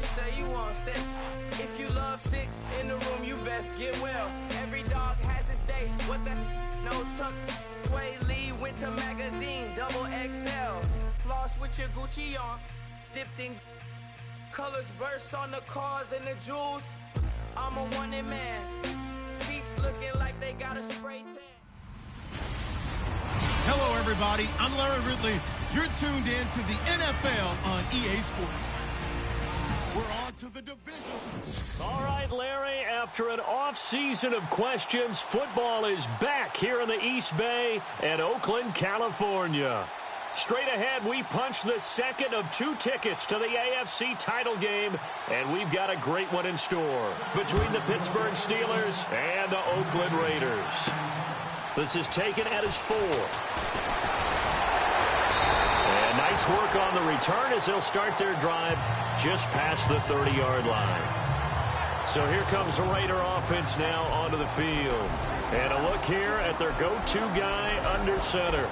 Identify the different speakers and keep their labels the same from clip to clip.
Speaker 1: say you want sick. If you love sick in the room, you best get well. Every dog has its day. What the no tuck? Tway Lee Winter Magazine, double XL. Floss with your Gucci on, dipped in colors, burst on the cars and the jewels. I'm a wanted man. Seats looking like they got a spray tan.
Speaker 2: Hello, everybody. I'm Larry Ridley. You're tuned in to the NFL on EA Sports. We're on to the division.
Speaker 3: All right, Larry, after an off-season of questions, football is back here in the East Bay and Oakland, California. Straight ahead, we punch the second of 2 tickets to the AFC title game, and we've got a great one in store between the Pittsburgh Steelers and the Oakland Raiders. This is taken at his 4. And nice work on the return as they'll start their drive just past the 30-yard line. So here comes the Raider offense now onto the field. And a look here at their go-to guy under center.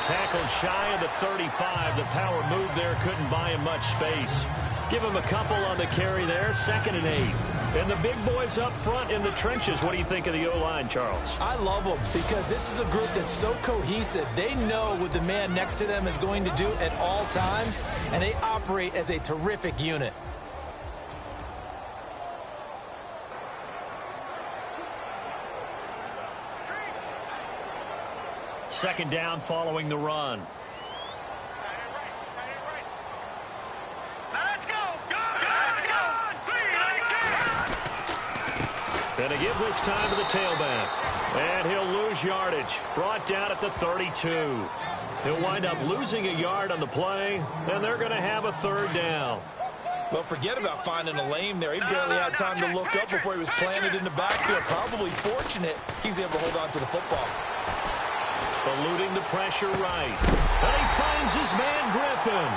Speaker 3: Tackled shy of the 35. The power move there couldn't buy him much space. Give him a couple on the carry there. 2nd and 8. And the big boys up front in the trenches. What do you think of the O-line, Charles?
Speaker 4: I love them because this is a group that's so cohesive. They know what the man next to them is going to do at all times, and they operate as a terrific unit.
Speaker 3: Second down following the run.
Speaker 5: Let's go! Let's go!
Speaker 3: And to give this time to the tailback. And he'll lose yardage. Brought down at the 32. He'll wind up losing a yard on the play, and they're going to have a 3rd down.
Speaker 4: Well, forget about finding a lane there. He barely had time to look up before he was planted in the backfield. Probably fortunate he was able to hold on to the football.
Speaker 3: Eluding the pressure right. And he finds his man Griffin.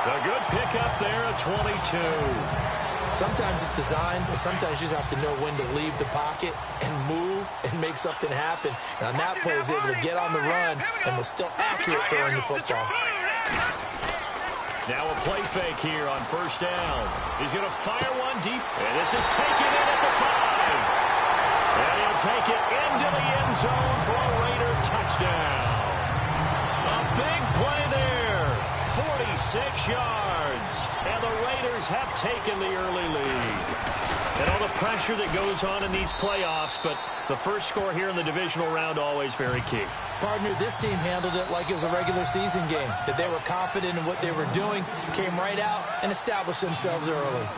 Speaker 3: A good pickup there at 22.
Speaker 4: Sometimes it's designed, but sometimes you just have to know when to leave the pocket and move and make something happen. And on that play, he was able to get on the run and was still accurate throwing the football.
Speaker 3: Now a play fake here on 1st down. He's going to fire one deep, and this is taken in at the 5. And he'll take it into the end zone for a Raider touchdown. A big play there. 46 yards. And the Raiders have taken the early lead. And all the pressure that goes on in these playoffs, but the first score here in the divisional round always very key.
Speaker 4: Partner, this team handled it like it was a regular season game. That they were confident in what they were doing, came right out and established themselves early.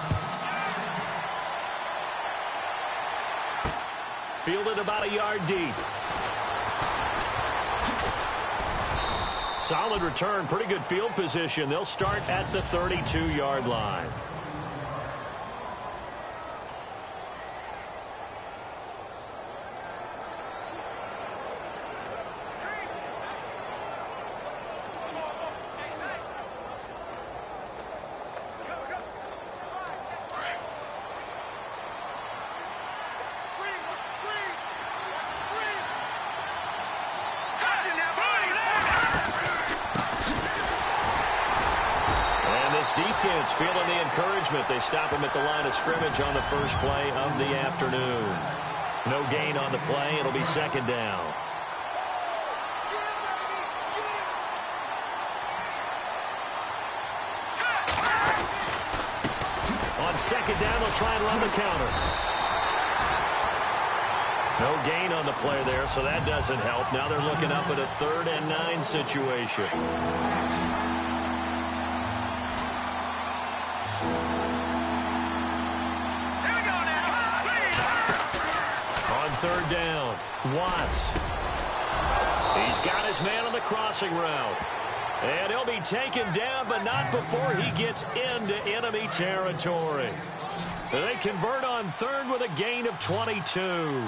Speaker 3: Fielded about a yard deep. Solid return, pretty good field position. They'll start at the 32-yard line. Defense feeling the encouragement. They stop him at the line of scrimmage on the first play of the afternoon. No gain on the play. It'll be 2nd down. On 2nd down, they'll try and run the counter. No gain on the play there, so that doesn't help. Now they're looking up at a 3rd and 9 situation. On 3rd down, Watts. He's got his man on the crossing route. And he'll be taken down, but not before he gets into enemy territory. They convert on third with a gain of 22.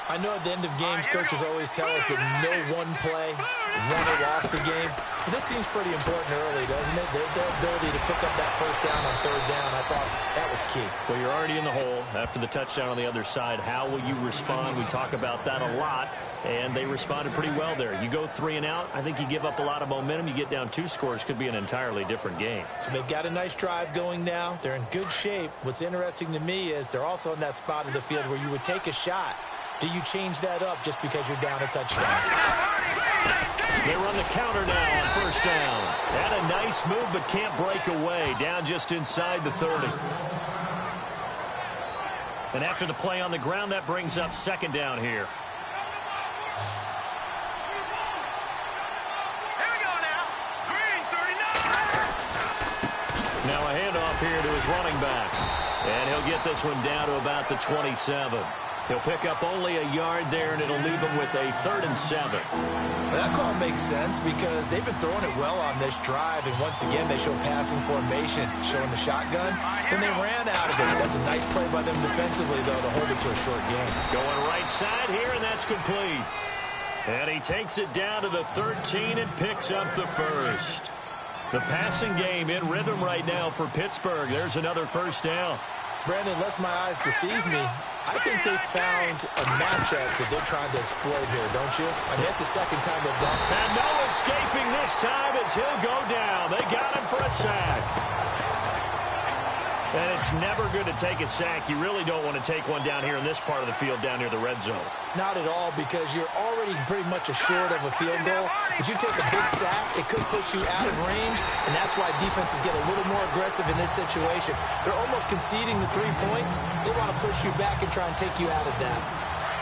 Speaker 4: I know at the end of games, coaches always tell us that no one play won or lost a game. But this seems pretty important early, doesn't it? Their ability to pick up that first down on third down, I thought that was key.
Speaker 3: Well, you're already in the hole after the touchdown on the other side. How will you respond? We talk about that a lot, and they responded pretty well there. You go 3 and out, I think you give up a lot of momentum. You get down 2 scores, could be an entirely different game.
Speaker 4: So they've got a nice drive going now. They're in good shape. What's interesting to me is they're also in that spot of the field where you would take a shot. Do you change that up just because you're down a touchdown?
Speaker 3: They run the counter now on first down. Had a nice move, but can't break away. Down just inside the 30. And after the play on the ground, that brings up second down here.
Speaker 5: Here we go now. Green 39.
Speaker 3: Now a handoff here to his running back. And he'll get this one down to about the 27. He'll pick up only a yard there, and it'll leave him with a 3rd and 7.
Speaker 4: That call makes sense because they've been throwing it well on this drive, and once again they show passing formation, showing the shotgun, and they ran out of it. That's a nice play by them defensively, though, to hold it to a short game.
Speaker 3: Going right side here, and that's complete. And he takes it down to the 13 and picks up the first. The passing game in rhythm right now for Pittsburgh. There's another first down.
Speaker 4: Brandon, lest my eyes deceive me, I think they found a matchup that they're trying to exploit here, don't you? I mean, that's the second time they've done it.
Speaker 3: And no escaping this time as he'll go down. They got him for a sack. And it's never good to take a sack. You really don't want to take one down here in this part of the field, down near the red zone.
Speaker 4: Not at all, because you're already pretty much assured of a field goal. If you take a big sack, it could push you out of range, and that's why defenses get a little more aggressive in this situation. They're almost conceding the 3 points. They want to push you back and try and take you out of that.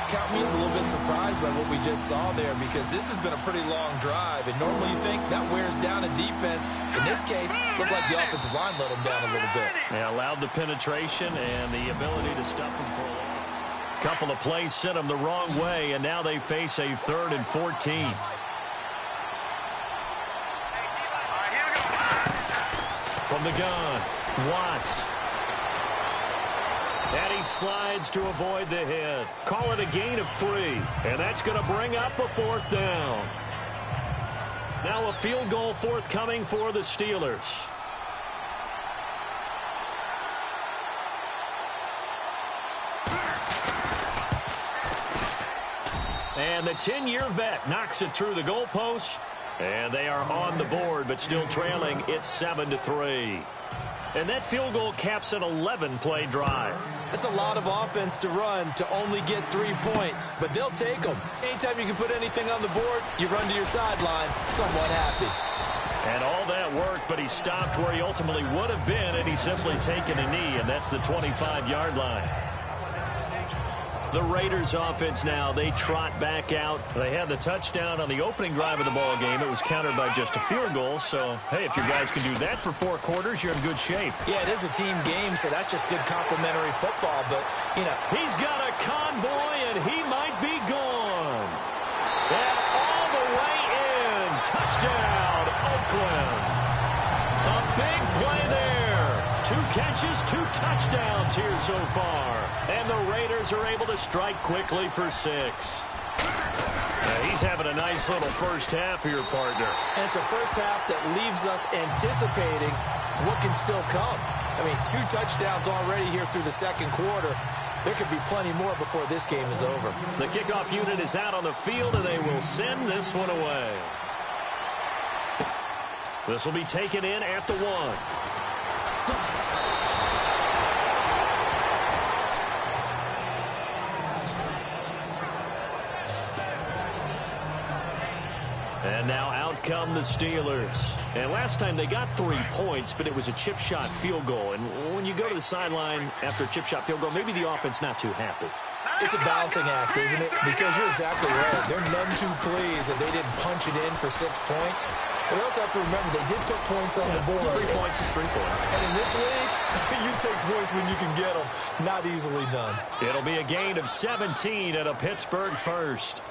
Speaker 4: Count me as a little bit surprised by what we just saw there, because this has been a pretty long drive, and normally you think that wears down a defense. In this case, it looked like the offensive line let them down a little bit.
Speaker 3: Yeah, allowed the penetration and the ability to stuff them for a while. Couple of plays sent them the wrong way, and now they face a 3rd and 14. From the gun, Watts. And he slides to avoid the hit. Call it a gain of 3. And that's going to bring up a 4th down. Now a field goal forthcoming for the Steelers. And the 10-year vet knocks it through the goalpost. And they are on the board, but still trailing. It's 7-3. And that field goal caps an 11-play drive.
Speaker 4: That's a lot of offense to run to only get 3 points, but they'll take them. Anytime you can put anything on the board, you run to your sideline somewhat happy.
Speaker 3: And all that work, but he stopped where he ultimately would have been, and he's simply taken a knee, and that's the 25-yard line. The Raiders offense now, they trot back out. They had the touchdown on the opening drive of the ball game. It was countered by just a field goal. So, hey, if your guys can do that for 4 quarters, you're in good shape.
Speaker 4: Yeah, it is a team game, so that's just good complementary football. But, you know,
Speaker 3: he's got a convoy, and he might be gone. And all the way in. Touchdown, Oakland. A big play there. 2 catches, 2 touchdowns here so far. And the Raiders are able to strike quickly for 6. Now he's having a nice little first half here, partner.
Speaker 4: And it's a first half that leaves us anticipating what can still come. I mean, 2 touchdowns already here through the second quarter. There could be plenty more before this game is over.
Speaker 3: The kickoff unit is out on the field, and they will send this one away. This will be taken in at the 1. And now out come the Steelers. And last time they got 3 points, but it was a chip shot field goal. And when you go to the sideline after a chip shot field goal, maybe the offense not too happy.
Speaker 4: It's a balancing act, isn't it? Because you're exactly right. They're none too pleased that they didn't punch it in for 6 points. But we also have to remember they did put points on the board.
Speaker 3: 3 points is 3 points.
Speaker 4: And in this league, you take points when you can get them. Not easily done.
Speaker 3: It'll be a gain of 17 at a Pittsburgh first.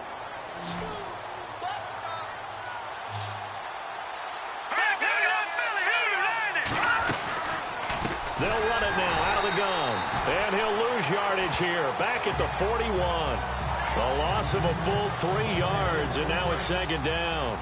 Speaker 3: They'll run it now out of the gun. And he'll lose yardage here. Back at the 41. A loss of a full 3 yards, and now it's second down.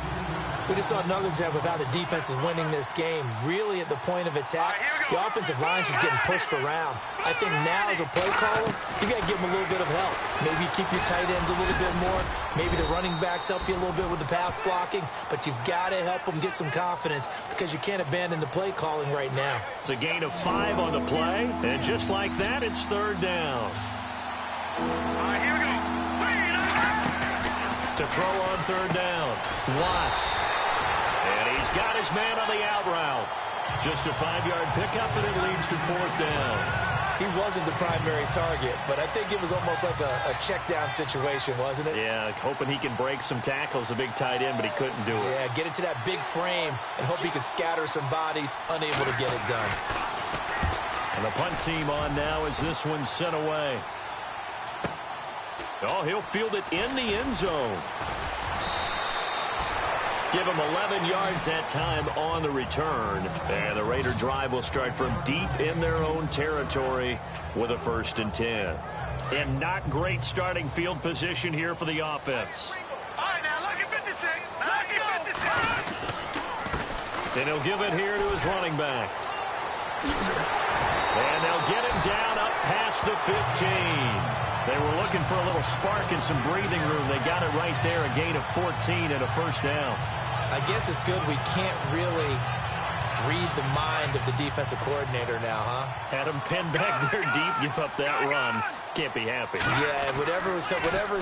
Speaker 4: We just saw another example of how the defense is winning this game. Really at the point of attack, the offensive line is just getting pushed around. I think now as a play caller, you got to give them a little bit of help. Maybe keep your tight ends a little bit more. Maybe the running backs help you a little bit with the pass blocking. But you've got to help them get some confidence because you can't abandon the play calling right now.
Speaker 3: It's a gain of 5 on the play. And just like that, it's third down.
Speaker 5: Here we go.
Speaker 3: To throw on third down, Watts. And he's got his man on the out route. Just a 5-yard pickup, and it leads to fourth down.
Speaker 4: He wasn't the primary target, but I think it was almost like a check down situation, wasn't it?
Speaker 3: Yeah, hoping he can break some tackles, a big tight end, but he couldn't do it.
Speaker 4: Yeah, get it to that big frame and hope he can scatter some bodies, unable to get it done.
Speaker 3: And the punt team on now as this one's sent away. Oh, he'll field it in the end zone. Give him 11 yards that time on the return. And the Raider drive will start from deep in their own territory with a 1st and 10. And not great starting field position here for the offense.
Speaker 5: All right, now look at 56. Look at 56.
Speaker 3: And he'll give it here to his running back. And they'll get him down up past the 15. They were looking for a little spark and some breathing room. They got it right there, a gain of 14 and a 1st down.
Speaker 4: I guess it's good we can't really read the mind of the defensive coordinator now, huh?
Speaker 3: Had him pinned back there deep, give up that run. Can't be happy.
Speaker 4: Yeah, whatever's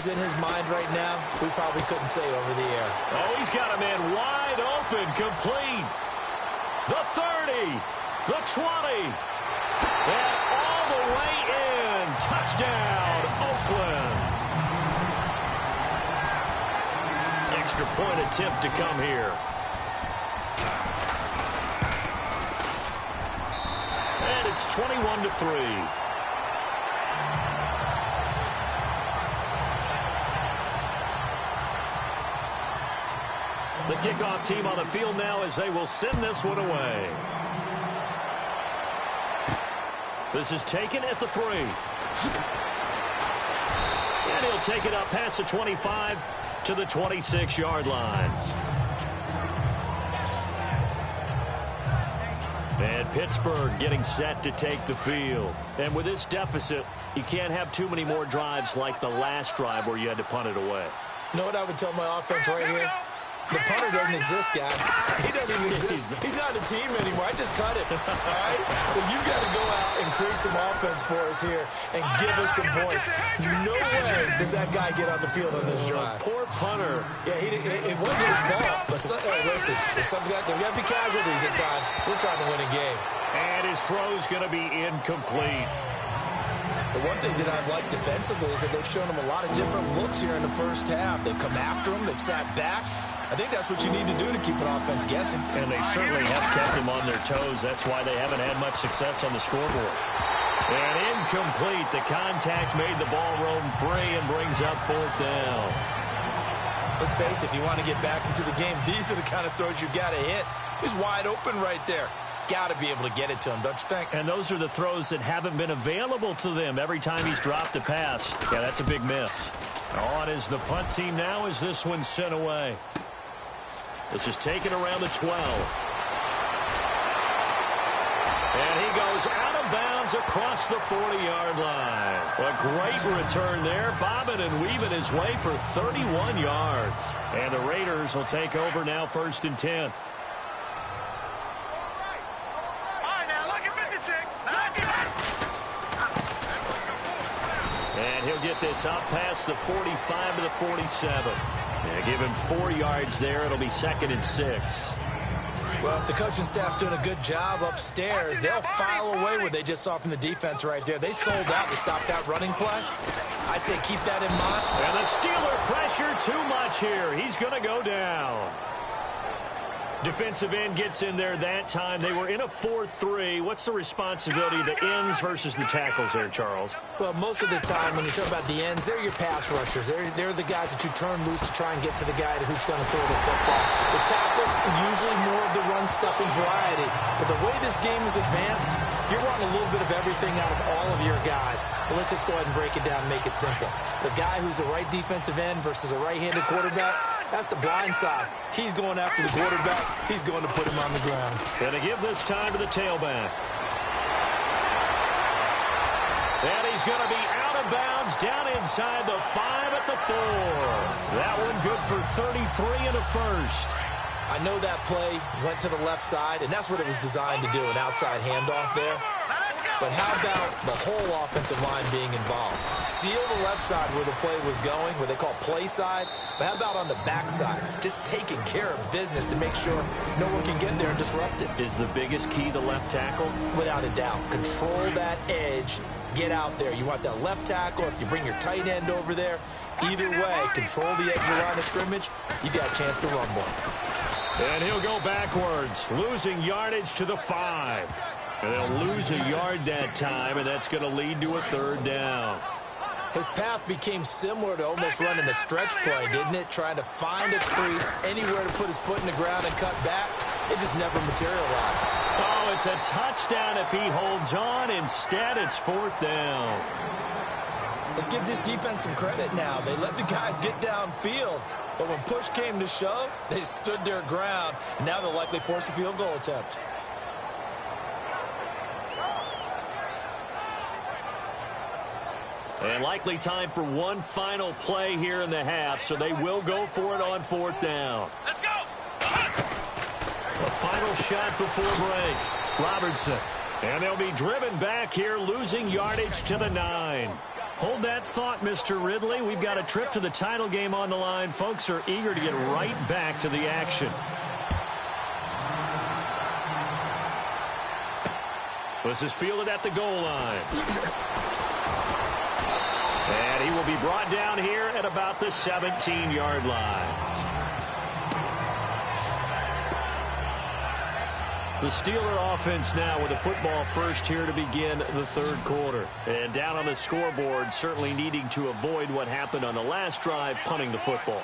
Speaker 4: in his mind right now, we probably couldn't say over the air.
Speaker 3: Oh, he's got a man wide open, complete. The 30, the 20, and all the way in. Touchdown, Oakland. Extra point attempt to come here. And it's 21-3. The kickoff team on the field now as they will send this one away. This is taken at the 3. And he'll take it up past the 25 to the 26-yard line. And Pittsburgh getting set to take the field. And with this deficit, you can't have too many more drives like the last drive where you had to punt it away.
Speaker 4: You know what I would tell my offense right here? The punter doesn't exist, guys. He doesn't even exist. He's not a team anymore. I just cut it. All right? So you've got to go out and create some offense for us here and give us some points. No way does that guy get on the field on this drive.
Speaker 3: Poor punter.
Speaker 4: Yeah, it wasn't his fault. But listen, there's got to be casualties at times. We're trying to win a game.
Speaker 3: And his throw's going to be incomplete.
Speaker 4: The one thing that I've liked defensively is that they've shown him a lot of different looks here in the first half. They've come after him. They've sat back. I think that's what you need to do to keep an offense guessing.
Speaker 3: And they certainly have kept him on their toes. That's why they haven't had much success on the scoreboard. And incomplete. The contact made the ball roam free and brings up fourth down.
Speaker 4: Let's face it, if you want to get back into the game, these are the kind of throws you got to hit. He's wide open right there. Got to be able to get it to him, don't you think?
Speaker 3: And those are the throws that haven't been available to them every time he's dropped a pass. Yeah, that's a big miss. On is the punt team now as this one's sent away. This is taken around the 12. And he goes out of bounds across the 40-yard line. A great return there, bobbing and weaving his way for 31 yards. And the Raiders will take over now, 1st and 10. And he'll get this up past the 45 to the 47. Yeah, give him 4 yards there. It'll be 2nd and 6.
Speaker 4: Well, if the coaching staff's doing a good job upstairs, they'll file away what they just saw from the defense right there. They sold out to stop that running play. I'd say keep that in mind.
Speaker 3: And the Steeler pressure too much here. He's going to go down. Defensive end gets in there that time. They were in a 4-3. What's the responsibility of the ends versus the tackles there, Charles?
Speaker 4: Well, most of the time when you talk about the ends, they're your pass rushers. They're the guys that you turn loose to try and get to the guy who's going to throw the football. The tackles are usually more of the run-stuffing variety. But the way this game is advanced, you're wanting a little bit of everything out of all of your guys. But let's just go ahead and break it down and make it simple. The guy who's the right defensive end versus a right-handed quarterback, that's the blind side. He's going after the quarterback. He's going to put him on the ground.
Speaker 3: Going to give this time to the tailback. And he's going to be out of bounds down inside the 5 at the 4. That one good for 33 and a first.
Speaker 4: I know that play went to the left side, and that's what it was designed to do, an outside handoff there. But how about the whole offensive line being involved? Seal the left side where the play was going, what they call play side. But how about on the back side? Just taking care of business to make sure no one can get there and disrupt it.
Speaker 3: Is the biggest key the left tackle?
Speaker 4: Without a doubt. Control that edge. Get out there. You want that left tackle. If you bring your tight end over there, either way, control the edge of the line of scrimmage, you got a chance to rumble.
Speaker 3: And he'll go backwards, losing yardage to the 5. And they'll lose a yard that time, and that's going to lead to a 3rd down.
Speaker 4: His path became similar to almost running a stretch play, didn't it? Trying to find a crease, anywhere to put his foot in the ground and cut back. It just never materialized.
Speaker 3: Oh, it's a touchdown if he holds on. Instead, it's 4th down.
Speaker 4: Let's give this defense some credit now. They let the guys get downfield, but when push came to shove, they stood their ground, and now they'll likely force a field goal attempt.
Speaker 3: And likely time for one final play here in the half, so they will go for it on 4th down.
Speaker 5: Let's go!
Speaker 3: A final shot before break. Robertson. And they'll be driven back here, losing yardage to the 9. Hold that thought, Mr. Ridley. We've got a trip to the title game on the line. Folks are eager to get right back to the action. This is fielded at the goal line. And he will be brought down here at about the 17-yard line. The Steeler offense now with the football first here to begin the 3rd quarter. And down on the scoreboard, certainly needing to avoid what happened on the last drive, punting the football.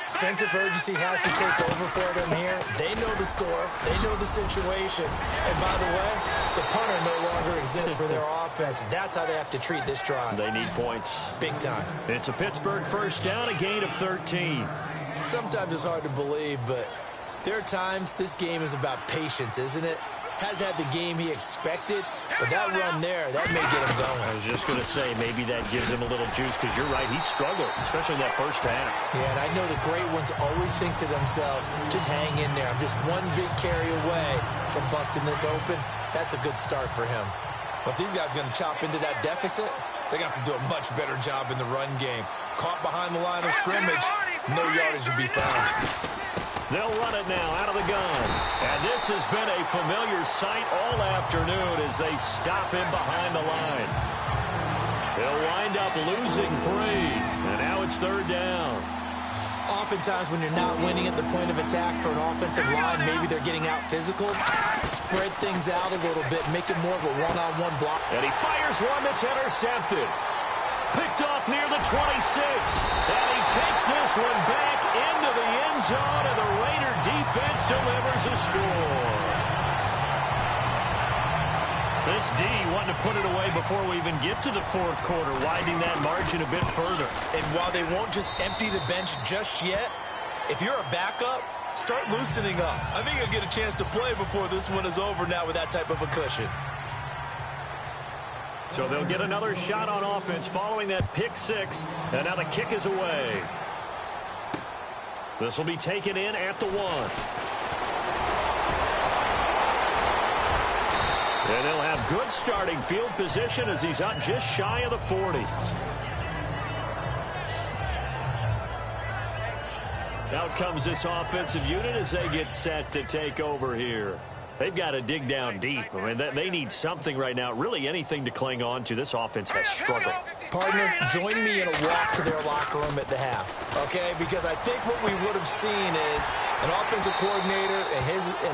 Speaker 4: Sense of urgency has to take over for them here. They know the score. They know the situation. And by the way, the punter no longer exists for their offense. That's how they have to treat this drive.
Speaker 3: They need points.
Speaker 4: Big time.
Speaker 3: It's a Pittsburgh 1st down, a gain of 13.
Speaker 4: Sometimes it's hard to believe, but there are times this game is about patience, isn't it? Has had the game he expected, but that run there, that may get him going.
Speaker 3: I was just going to say, maybe that gives him a little juice, because you're right, he struggled, especially that first half.
Speaker 4: Yeah, and I know the great ones always think to themselves, just hang in there. I'm just one big carry away from busting this open. That's a good start for him. But if these guys are going to chop into that deficit, they got to do a much better job in the run game. Caught behind the line of scrimmage, no yardage will be found.
Speaker 3: They'll run it now out of the gun. And this has been a familiar sight all afternoon as they stop him behind the line. They'll wind up losing 3. And now it's 3rd down.
Speaker 4: Oftentimes when you're not winning at the point of attack for an offensive line, maybe they're getting out physical. Spread things out a little bit, make it more of a one-on-one block.
Speaker 3: And he fires one that's intercepted. Picked off near the 26. And he takes this one back into the end zone, and the Raider defense delivers a score. This D wanting to put it away before we even get to the 4th quarter, widening that margin a bit further.
Speaker 4: And while they won't just empty the bench just yet, if you're a backup, start loosening up. I think you'll get a chance to play before this one is over now with that type of a cushion.
Speaker 3: So they'll get another shot on offense following that pick 6, and now the kick is away. This will be taken in at the 1. And they'll have good starting field position as he's up just shy of the 40. Out comes this offensive unit as they get set to take over here. They've got to dig down deep. I mean, they need something right now, really anything to cling on to. This offense has struggled.
Speaker 4: Partner, join me in a walk to their locker room at the half, okay? Because I think what we would have seen is An offensive coordinator and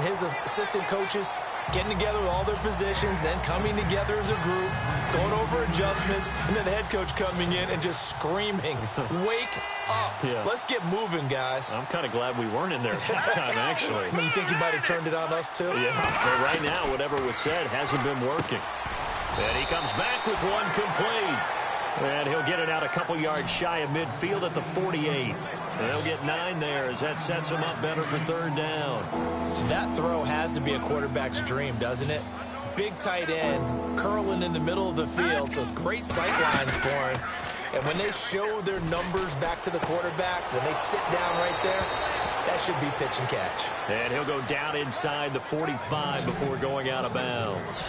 Speaker 4: his assistant coaches getting together with all their positions, then coming together as a group, going over adjustments, and then the head coach coming in and just screaming, "Wake up.
Speaker 3: Yeah.
Speaker 4: Let's get moving, guys."
Speaker 3: I'm kind of glad we weren't in there at halftime, actually.
Speaker 4: You think you might have turned it on us, too?
Speaker 3: Yeah, but right now, whatever was said hasn't been working. And he comes back with one complete. And he'll get it out a couple yards shy of midfield at the 48. And they'll get 9 there as that sets him up better for third down.
Speaker 4: That throw has to be a quarterback's dream, doesn't it? Big tight end, curling in the middle of the field, so it's great sight lines for him. And when they show their numbers back to the quarterback, when they sit down right there, that should be pitch and catch. And
Speaker 3: he'll go down inside the 45 before going out of bounds.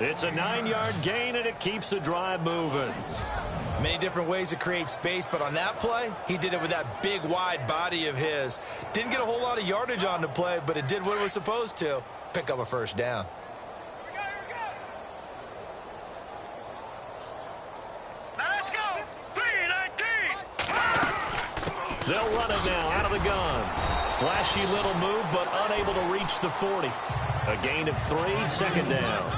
Speaker 3: It's a 9-yard gain, and it keeps the drive moving.
Speaker 4: Many different ways to create space, but on that play, he did it with that big, wide body of his. Didn't get a whole lot of yardage on the play, but it did what it was supposed to. Pick up a first down.
Speaker 5: Let's go. 3-19.
Speaker 3: They'll run it now out of the gun. Flashy little move, but unable to reach the 40. A gain of 3, second down.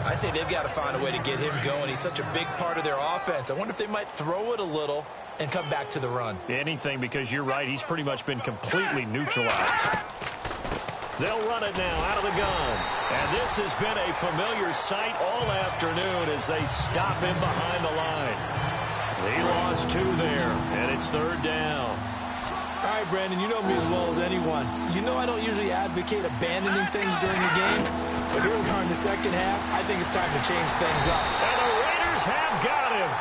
Speaker 4: I'd say they've got to find a way to get him going. He's such a big part of their offense. I wonder if they might throw it a little and come back to the run.
Speaker 3: Anything, because you're right. He's pretty much been completely neutralized. They'll run it now out of the gun. And this has been a familiar sight all afternoon as they stop him behind the line. He lost 2 there, and it's third down.
Speaker 4: All right, Brandon, you know me as well as anyone. You know I don't usually advocate abandoning things during the game, but here we are in the second half. I think it's time to change things up.
Speaker 3: And the Raiders have got him.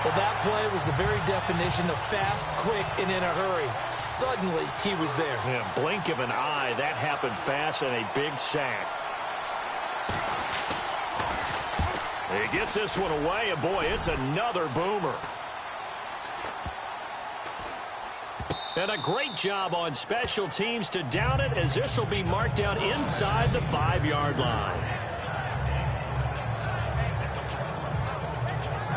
Speaker 4: Well, that play was the very definition of fast, quick, and in a hurry. Suddenly, he was there.
Speaker 3: Yeah, blink of an eye. That happened fast and a big sack. He gets this one away, and boy, it's another boomer. And a great job on special teams to down it, as this will be marked down inside the 5-yard line.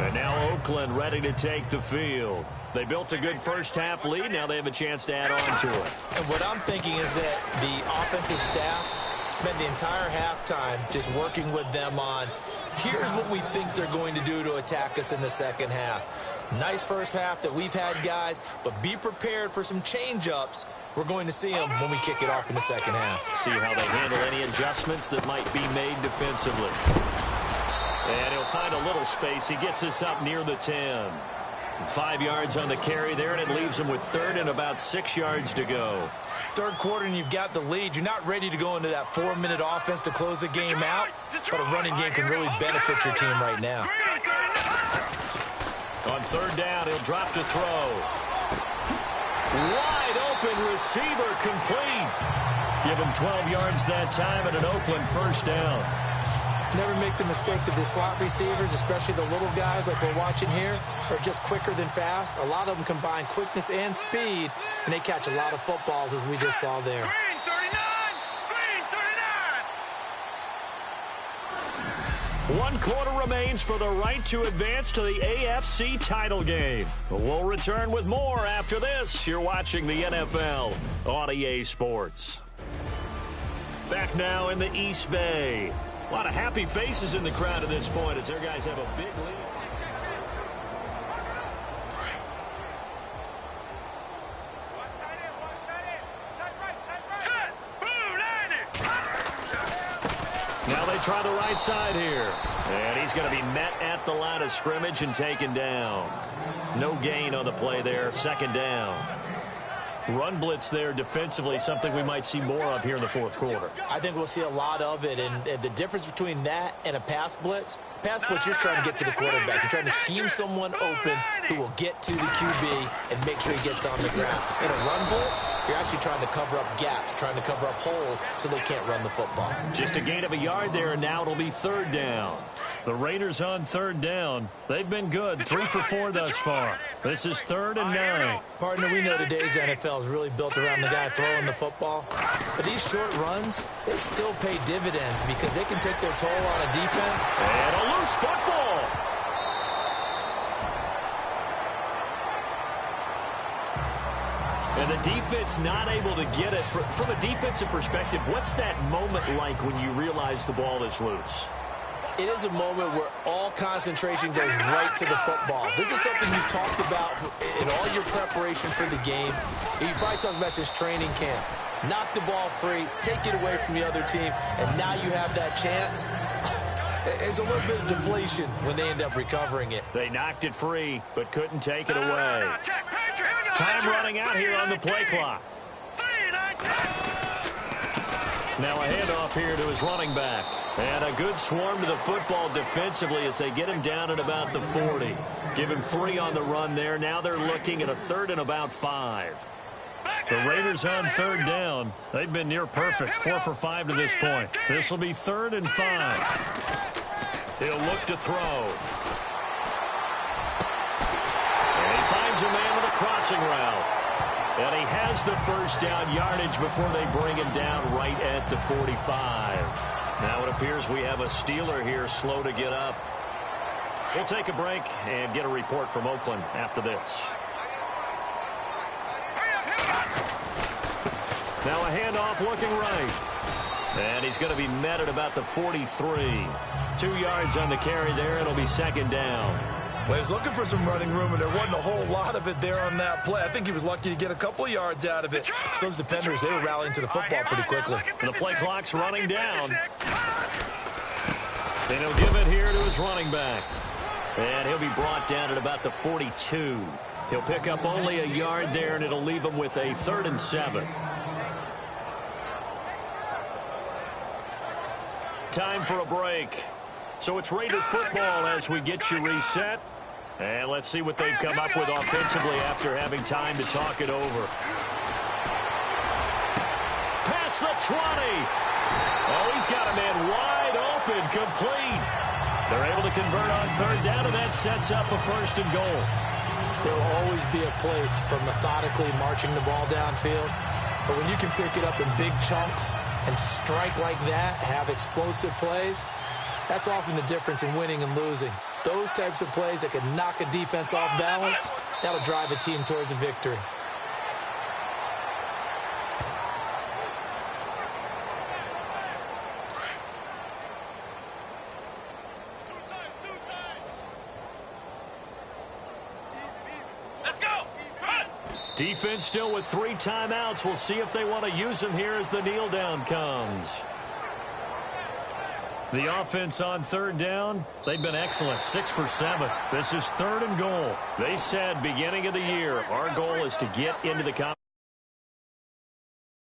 Speaker 3: And now Oakland ready to take the field. They built a good first-half lead. Now they have a chance to add on to it.
Speaker 4: And what I'm thinking is that the offensive staff spent the entire halftime just working with them on, here's what we think they're going to do to attack us in the second half. Nice first half that we've had, guys, but be prepared for some change-ups. We're going to see them when we kick it off in the second half.
Speaker 3: See how they handle any adjustments that might be made defensively. And he'll find a little space. He gets us up near the 10. 5 yards on the carry there, and it leaves him with third and about 6 yards to go.
Speaker 4: Third quarter, and you've got the lead. You're not ready to go into that 4-minute offense to close the game out, but a running game can really benefit your team right now.
Speaker 3: On third down, he'll drop to throw. Wide open receiver complete. Give him 12 yards that time and an Oakland first down.
Speaker 4: Never make the mistake that the slot receivers, especially the little guys like we're watching here, are just quicker than fast. A lot of them combine quickness and speed, and they catch a lot of footballs, as we just saw there.
Speaker 5: Green 39! Green 39!
Speaker 3: 1 quarter remains for the right to advance to the AFC title game. We'll return with more after this. You're watching the NFL on EA Sports. Back now in the East Bay. A lot of happy faces in the crowd at this point as their guys have a big lead. Now they try the right side here. And he's going to be met at the line of scrimmage and taken down. No gain on the play there. Second down. Run blitz there defensively, something we might see more of here in the fourth quarter.
Speaker 4: I think we'll see a lot of it, and the difference between that and a pass blitz, you're trying to get to the quarterback. You're trying to scheme someone open who will get to the QB and make sure he gets on the ground. In a run blitz, you're actually trying to cover up gaps, trying to cover up holes so they can't run the football.
Speaker 3: Just a gain of a yard there, and now it'll be third down. The Raiders on third down. They've been good, 3 for 4 thus far. This is 3rd and 9.
Speaker 4: Partner, we know today's NFL is really built around the guy throwing the football. But these short runs, they still pay dividends because they can take their toll on a defense.
Speaker 3: And a loose football. And the defense not able to get it. From a defensive perspective, what's that moment like when you realize the ball is loose?
Speaker 4: It is a moment where all concentration goes right to the football. This is something you've talked about in all your preparation for the game. You probably talked about since training camp. Knock the ball free, take it away from the other team, and now you have that chance. It's a little bit of deflation when they end up recovering it.
Speaker 3: They knocked it free, but couldn't take it away. Time running out here on the play clock. Now a handoff here to his running back. And a good swarm to the football defensively as they get him down at about the 40. Give him 3 on the run there. Now they're looking at a 3rd and about 5. The Raiders on 3rd down. They've been near perfect, 4 for 5 to this point. This will be 3rd and 5. He'll look to throw. And he finds a man with a crossing route. And he has the first down yardage before they bring him down right at the 45. Now it appears we have a Steeler here slow to get up. We'll take a break and get a report from Oakland after this. Now a handoff looking right. And he's going to be met at about the 43. 2 yards on the carry there. It'll be 2nd down.
Speaker 4: Well, he was looking for some running room, and there wasn't a whole lot of it there on that play. I think he was lucky to get a couple of yards out of it. So those defenders, they were rallying to the football pretty quickly.
Speaker 3: And the play clock's running down. And he'll give it here to his running back. And he'll be brought down at about the 42. He'll pick up only a yard there, and it'll leave him with a 3rd and 7. Time for a break. So it's Raider football as we get you reset. And let's see what they've come up with offensively after having time to talk it over. Past the 20. Oh, he's got a man wide open, complete. They're able to convert on 3rd down, and that sets up a 1st and goal.
Speaker 4: There will always be a place for methodically marching the ball downfield. But when you can pick it up in big chunks and strike like that, have explosive plays, that's often the difference in winning and losing. Those types of plays that can knock a defense off balance, that'll drive a team towards a victory.
Speaker 5: Let's go!
Speaker 3: Defense still with 3 timeouts. We'll see if they want to use them here as the kneel down comes. The offense on 3rd down, they've been excellent, 6 for 7. This is 3rd and goal. They said beginning of the year, our goal is to get into the